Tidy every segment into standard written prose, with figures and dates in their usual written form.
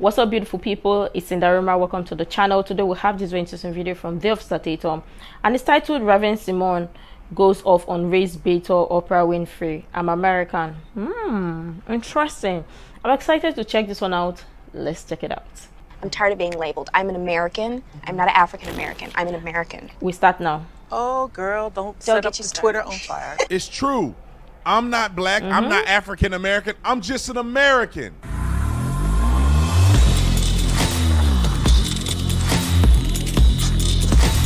What's up, beautiful people? It's Sindafam. Welcome to the channel. Today we have this very interesting video from the officer Tatum, and it's titled Raven-Symone goes off on race Baitor Oprah Winfrey. I'm American. Interesting. I'm excited to check this one out. Let's check it out. I'm tired of being labeled. I'm an American. I'm not an African American. I'm an American. We start now. Oh, girl, don't set up the Twitter on fire. It's true. I'm not black. I'm not African American. I'm just an American.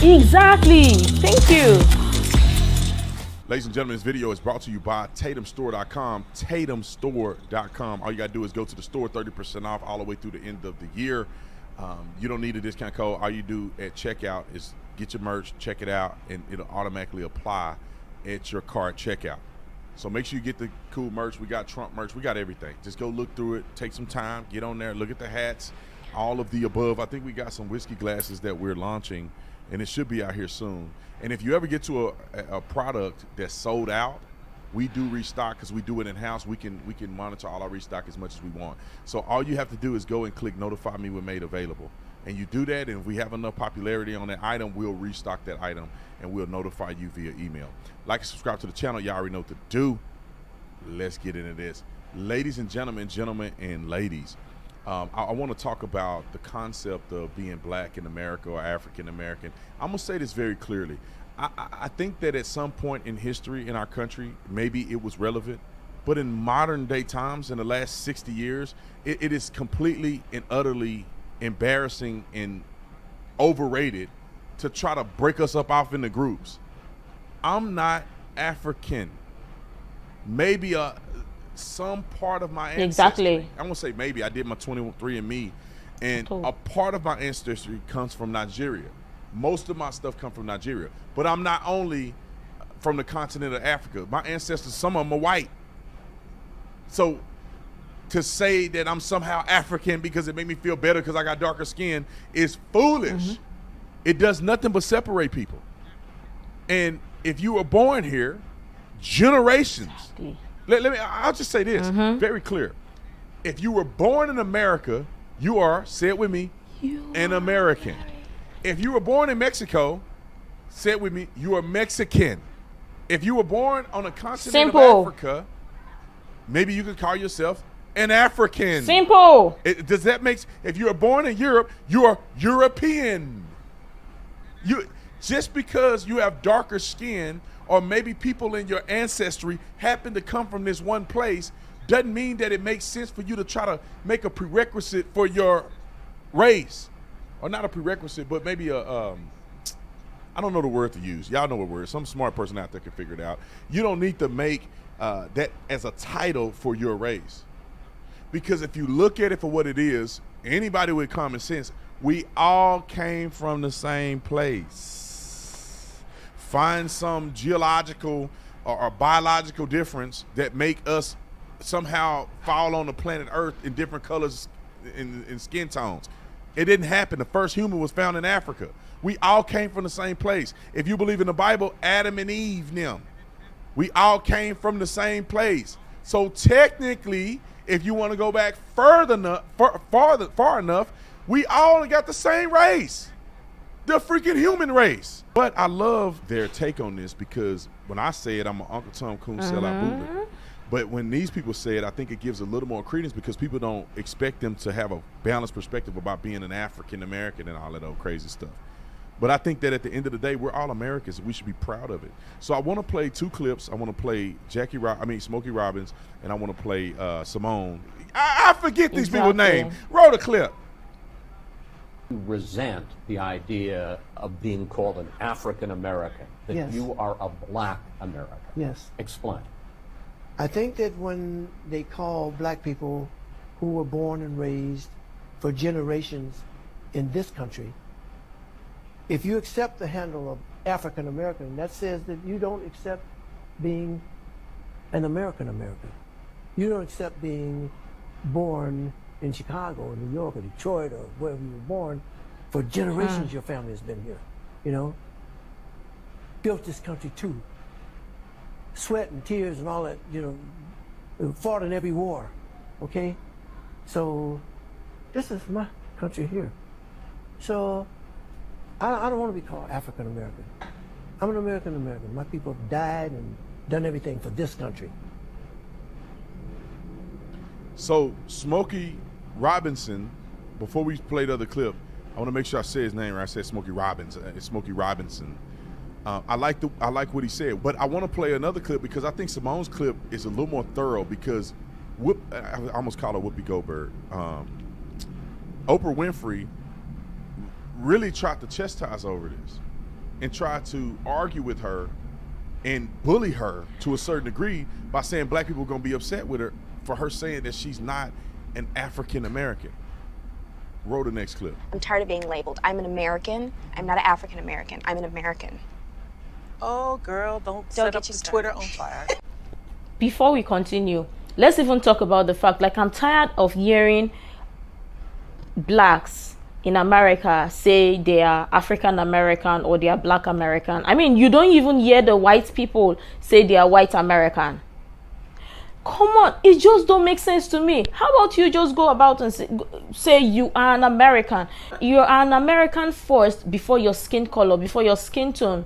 Exactly. Thank you. Ladies and gentlemen, this video is brought to you by TatumStore.com. TatumStore.com. All you got to do is go to the store, 30% off all the way through the end of the year. You don't need a discount code. All you do at checkout is get your merch, check it out, and it'll automatically apply at your cart checkout. So make sure you get the cool merch. We got Trump merch. We got everything. Just go look through it. Take some time. Get on there. Look at the hats. All of the above. I think we got some whiskey glasses that we're launching, and it should be out here soon. And if you ever get to a product that's sold out, we do restock because we do it in-house. We can monitor all our restock as much as we want. So all you have to do is go and click notify me when made available. And you do that, and if we have enough popularity on that item, we'll restock that item and we'll notify you via email. Like and subscribe to the channel. Y'all already know what to do. Let's get into this. Ladies and gentlemen and ladies, I want to talk about the concept of being black in America or African American. I'm gonna say this very clearly. I think that at some point in history in our country, maybe it was relevant, but in modern day times, in the last 60 years, it is completely and utterly embarrassing and overrated to try to break us up off into groups. I'm not African. Maybe some part of my ancestry. Exactly. I'm gonna say maybe. I did my 23andMe, and a part of my ancestry comes from Nigeria. Most of my stuff comes from Nigeria, but I'm not only from the continent of Africa. My ancestors, some of them are white. So to say that I'm somehow African because it made me feel better because I got darker skin is foolish. It does nothing but separate people. And if you were born here, generations. I'll just say this very clear. If you were born in America, you are, say it with me, an American. If you were born in Mexico, say it with me, you are Mexican. If you were born on a continent of Africa, maybe you could call yourself an African. Simple. Does that make sense? If you are born in Europe, you are European. Just because you have darker skin, or maybe people in your ancestry happen to come from this one place, doesn't mean that it makes sense for you to try to make a prerequisite for your race. Or not a prerequisite, but maybe I don't know the word to use. Y'all know what word. Some smart person out there can figure it out. You don't need to make that as a title for your race. Because if you look at it for what it is, anybody with common sense, we all came from the same place. Find some geological or biological difference that make us somehow fall on the planet Earth in different colors in skin tones. It didn't happen. The first human was found in Africa. We all came from the same place. If you believe in the Bible, Adam and Eve, them, we all came from the same place. So technically, if you want to go back far enough, we all got the same race, the freaking human race. But I love their take on this because when I say it, I'm an Uncle Tom Coon sellout bootleg. But when these people say it, I think it gives a little more credence because people don't expect them to have a balanced perspective about being an African American and all that old crazy stuff. But I think that at the end of the day, we're all Americans and we should be proud of it. So I want to play two clips. I want to play Smokey Robbins, and I want to play Symone. I forget these people's names. Roll the clip. Resent the idea of being called an African American, that you are a black American. Yes. Explain. I think that when they call black people who were born and raised for generations in this country, if you accept the handle of African American, that says that you don't accept being an American American. You don't accept being born in Chicago or New York or Detroit or wherever you were born. For generations your family has been here, you know. Built this country too. Sweat and tears and all that, you know, fought in every war, okay? So This is my country here. So I don't want to be called African American. I'm an American American. My people have died and done everything for this country. So Smokey Robinson, before we play the other clip, I want to make sure I say his name right. I said Smokey Robinson. It's Smokey Robinson. I like what he said, but I want to play another clip because I think Simone's clip is a little more thorough because I almost call her Whoopi Goldberg. Oprah Winfrey really tried to chastise over this and tried to argue with her and bully her to a certain degree by saying black people are going to be upset with her for her saying that she's not an African American. Roll the next clip. I'm tired of being labeled. I'm an American. I'm not an African American. I'm an American. Oh, girl, don't set up the Twitter on fire. Before we continue, let's even talk about the fact, like, I'm tired of hearing blacks in America say they are African American or they are black American. I mean, you don't even hear the white people say they are white American. Come on, it just don't make sense to me. How about you just go about and say you are an American? You are an American first before your skin color, before your skin tone.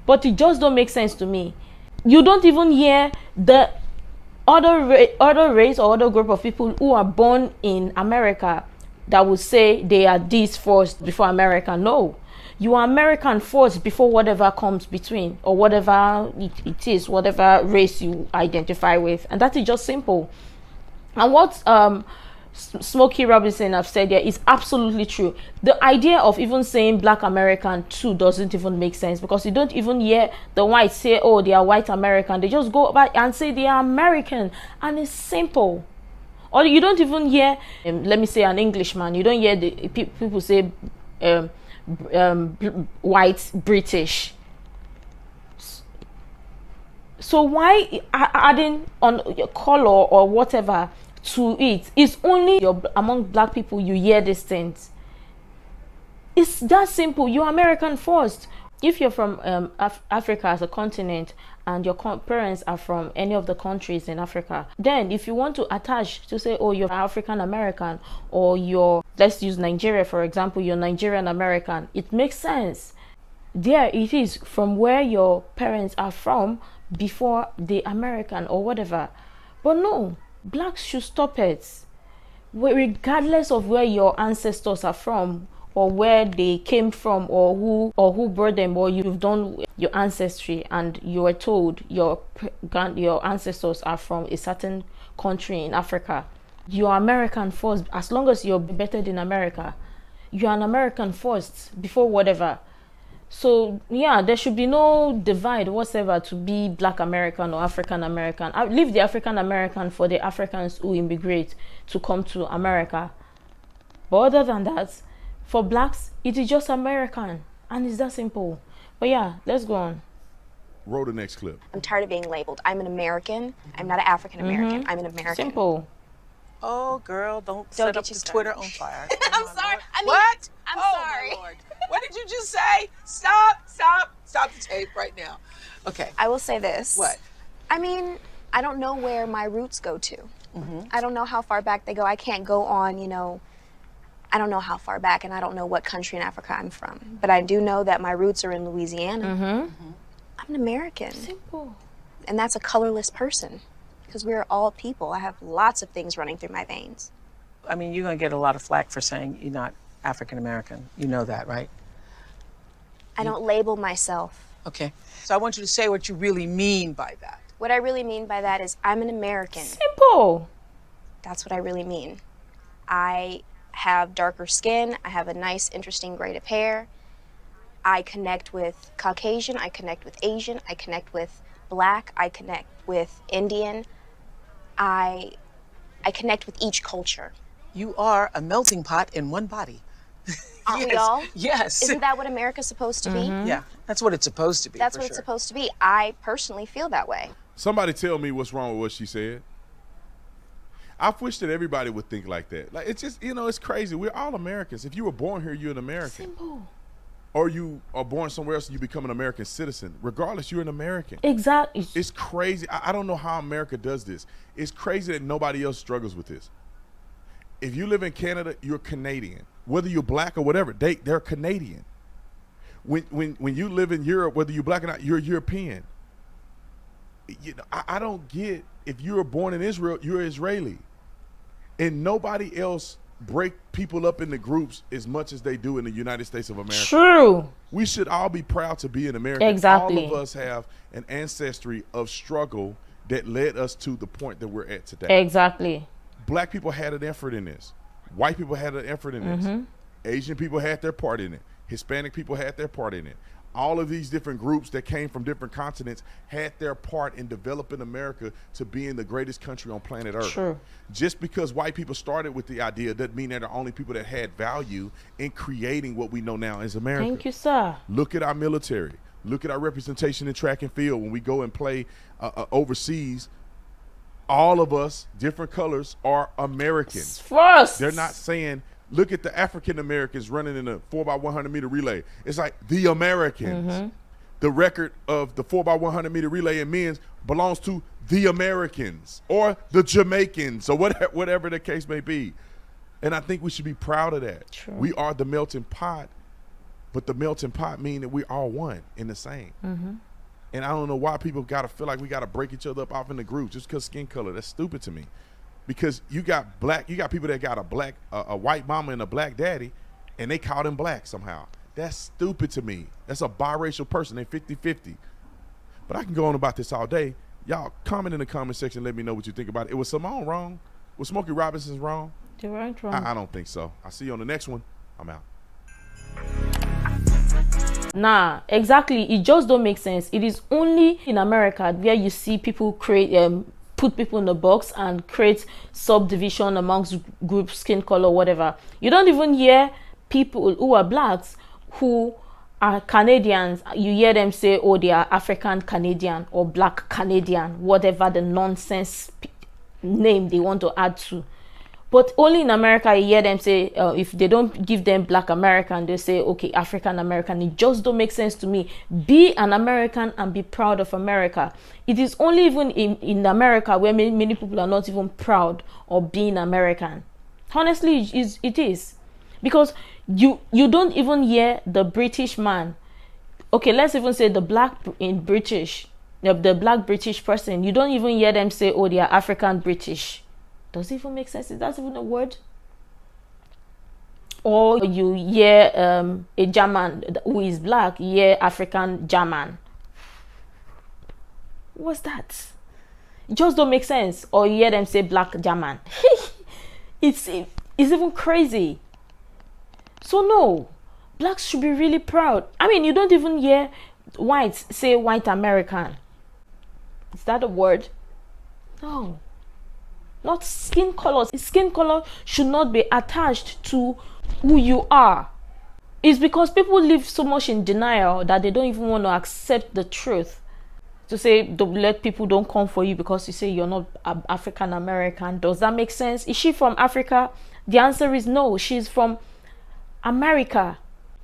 But it just don't make sense to me. You don't even hear the other race or other group of people who are born in America that would say they are this first before America. No. You are American first before whatever comes between, or whatever it is, whatever race you identify with. And that is just simple. And what Smokey Robinson have said here is absolutely true. The idea of even saying black American too doesn't even make sense, because you don't even hear the whites say, oh, they are white American. They just go back and say they are American, and it's simple. Or you don't even hear, let me say, an Englishman. You don't hear the people say white British. So why adding on your color or whatever to it? It's only among black people you hear these things. It's that simple. You're American first. If you're from Africa as a continent and your parents are from any of the countries in Africa, then if you want to attach to say, oh, you're African American, or you're, let's use Nigeria for example, you're Nigerian American, it makes sense. There it is, from where your parents are from before the American or whatever. But no, blacks should stop it. Regardless of where your ancestors are from, or where they came from, or who brought them, or you've done your ancestry and you were told your ancestors are from a certain country in Africa, you're American first. As long as you're better than America, you're an American first before whatever. So yeah, there should be no divide whatsoever to be black American or African American. I leave the African American for the Africans who immigrate to come to America. But other than that, for blacks, it is just American, and it's that simple. But yeah, let's go on. Roll the next clip. I'm tired of being labeled. I'm an American. I'm not an African American. I'm an American. Simple. Oh, girl, don't set up the Twitter on fire. I'm sorry. I mean, What? I'm sorry. My Lord. What did you just say? Stop the tape right now. Okay. I will say this. What? I mean, I don't know where my roots go to. I don't know how far back they go. I can't go on, I don't know how far back, and I don't know what country in Africa I'm from. But I do know that my roots are in Louisiana. I'm an American. Simple. And that's a colorless person, because we're all people. I have lots of things running through my veins. I mean, you're going to get a lot of flack for saying you're not African American. You know that, right? I don't label myself. Okay. So I want you to say what you really mean by that. What I really mean by that is I'm an American. Simple. That's what I really mean. I have darker skin. I have a nice, interesting braid of hair. I connect with Caucasian. I connect with Asian. I connect with Black. I connect with Indian. I connect with each culture. You are a melting pot in one body. Aren't we all? Yes. Isn't that what America's supposed to be? Yeah, that's what it's supposed to be. That's for what it's sure. supposed to be. I personally feel that way. Somebody tell me what's wrong with what she said. I wish that everybody would think like that. Like, it's just, it's crazy. We're all Americans. If you were born here, you're an American. Simple. Or you are born somewhere else and you become an American citizen. Regardless, you're an American. Exactly. It's crazy. I don't know how America does this. It's crazy that nobody else struggles with this. if you live in Canada, you're Canadian. Whether you're black or whatever, they're Canadian. When you live in Europe, whether you're black or not, you're European. You know, I don't get, if you were born in Israel, you're Israeli. And nobody else break people up into groups as much as they do in the United States of America. True. We should all be proud to be in America. Exactly. All of us have an ancestry of struggle that led us to the point that we're at today. Exactly. Black people had an effort in this. White people had an effort in this. Asian people had their part in it. Hispanic people had their part in it. All of these different groups that came from different continents had their part in developing America to being the greatest country on planet Earth. True. Just because white people started with the idea doesn't mean they're the only people that had value in creating what we know now as America. Thank you, sir. Look at our military. Look at our representation in track and field. When we go and play overseas, all of us, different colors, are Americans. First. They're not saying, look at the African Americans running in a 4x100 meter relay. It's like the Americans. The record of the 4x100 meter relay in men's belongs to the Americans or the Jamaicans or whatever the case may be. And I think we should be proud of that. True. We are the melting pot, but the melting pot means that we all one in the same. And I don't know why people got to feel like we got to break each other up off in the groups just because skin color. That's stupid to me. Because you got people that got a white mama and a black daddy, and they call them black somehow. That's stupid to me. That's a biracial person. They 50-50. But I can go on about this all day. Y'all comment in the comment section. Let me know what you think about it. It was Simone wrong? Was Smokey Robinson wrong? They weren't wrong. I don't think so. I'll see you on the next one. I'm out. Nah, exactly. It just don't make sense. It is only in America where you see people put people in a box and create subdivision amongst groups, skin color, whatever. You don't even hear people who are blacks who are Canadians. You hear them say, oh, they are African Canadian or black Canadian, whatever the nonsense name they want to add to. But only in America you hear them say, if they don't give them black American, they say, okay, African American. It just don't make sense to me. Be an American and be proud of America. It is only even in America where many people are not even proud of being American. Honestly, it is. Because you don't even hear the British man. Okay, let's even say the black in British, the black British person. You don't even hear them say, oh, they are African British. Does it even make sense? Is that even a word? Or you hear a German who is black, you hear African German. What's that? It just don't make sense. Or you hear them say black German. It's even crazy. So no, blacks should be really proud. I mean, you don't even hear whites say white American. Is that a word? No. Not skin color. Skin color should not be attached to who you are. It's because people live so much in denial that they don't even want to accept the truth. To say, don't let people don't come for you because you say you're not African American. Does that make sense? Is she from Africa? The answer is no. She's from America.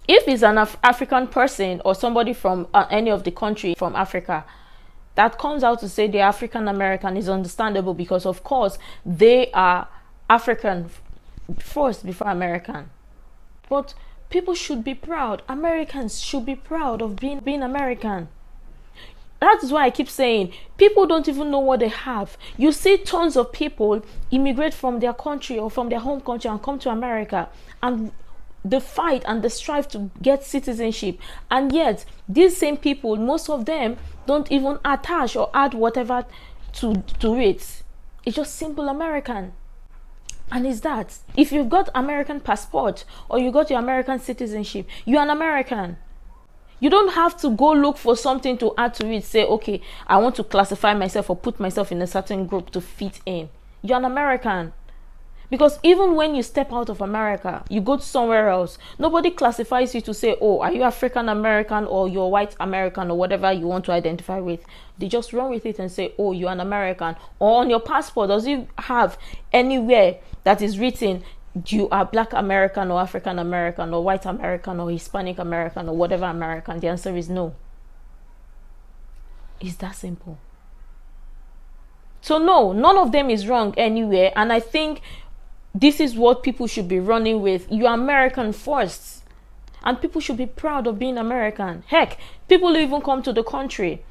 If it's an African person or somebody from any of the country from Africa that comes out to say they're African American, is understandable because of course they are African first before American. But people should be proud. Americans should be proud of being American. That is why I keep saying people don't even know what they have. You see tons of people immigrate from their country or from their home country and come to America, and the fight and the strive to get citizenship, and yet these same people, most of them don't even attach or add whatever to it. It's just simple American. And it's that if you've got American passport or you got your American citizenship, you're an American. You don't have to go look for something to add to it. Say, okay, I want to classify myself or put myself in a certain group to fit in. You're an American. Because even when you step out of America, you go to somewhere else, nobody classifies you to say, oh, are you African American or you're white American or whatever you want to identify with. They just run with it and say, oh, you're an American. Or on your passport, does it have anywhere that is written you are black American or African American or white American or Hispanic American or whatever American? The answer is no. It's that simple. So no, none of them is wrong anywhere. And I think this is what people should be running with. You are American first, and people should be proud of being American. Heck, people who even come to the country,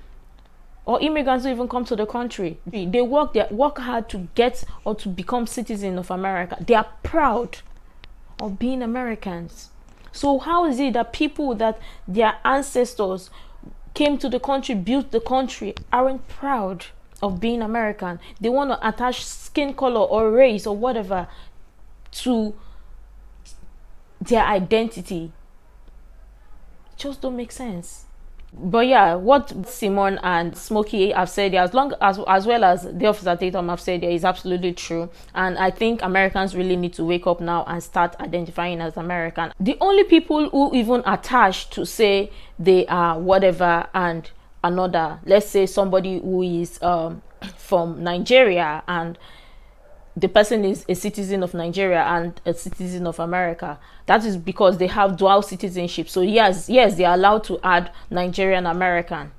or immigrants who even come to the country, they work hard to get or to become citizens of America. They are proud of being Americans. So how is it that people that their ancestors came to the country, built the country, aren't proud of being American? They want to attach skin color or race or whatever to their identity. It just don't make sense. But yeah, what Simone and Smokey have said, as well as the officer Tatum have said, is absolutely true. And I think Americans really need to wake up now and start identifying as American. The only people who even attach to say they are whatever and another, let's say somebody who is from Nigeria and the person is a citizen of Nigeria and a citizen of America, that is because they have dual citizenship. So yes, they are allowed to add Nigerian American.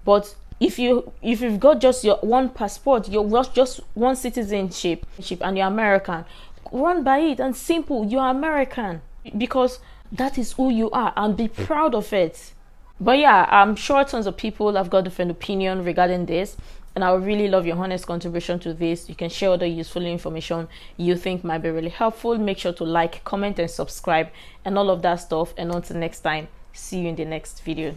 But if you've got just your one passport, you're just one citizenship and you're American, run by it and simple, you're American, because that is who you are, and be proud of it. But yeah, I'm sure tons of people have got different opinion regarding this, and I would really love your honest contribution to this. You can share other useful information you think might be really helpful. Make sure to like, comment, and subscribe, and all of that stuff. And until next time, see you in the next video.